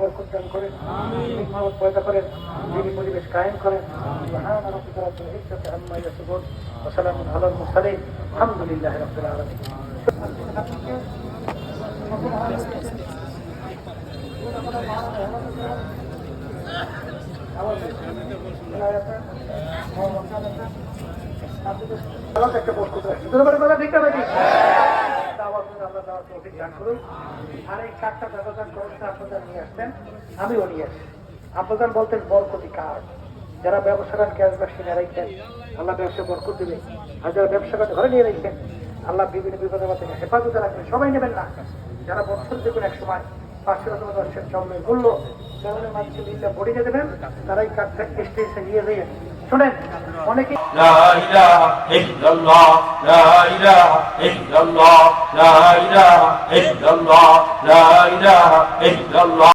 বরকত দান করেন, মহব্বত পয়দা করেন, দিনী পরিবেশ কায়েম করেন। সুবহান রাব্বিকা রাব্বিল ইজ্জাতি আম্মা ইয়াসিফুন ওয়া সালামুন আলাল মুরসালিন আলহামদুলিল্লাহি রাব্বিল আলামিন। একটা বরকত রাখি কথা ঠিক না নাকি? আর এই কাঠটা ব্যবধান করতে আপনাদের নিয়ে আসতেন, আমিও নিয়ে আসি। আপনাদের বলতেন বরকতি কাঠ, যারা ব্যবসা করেন গ্যাস ব্যবসা নিয়ে রাখছেন, আল্লাহ ব্যবসা বরকত দেবে। আর যারা ব্যবসা করে ঘরে নিয়ে রাখছেন, আল্লাহ বিভিন্ন বিপদে থেকে হেফাজতে রাখবেন। সবাই নেবেন না, যারা বছর দেখুন এক সময় 500 চাউলের মূল্য চাউলের মাঝে দিল্লা বড়িয়ে দেবেন, তারা এই কাঠটা স্টেশনে নিয়ে যেয়ে শোনেন। অনেকে লা ইলাহা ইল্লাল্লাহ, লা ইলাহা ইল্লাল্লাহ, লা ইলাহা ইল্লাল্লাহ, লা ইলাহা ইল্লাল্লাহ।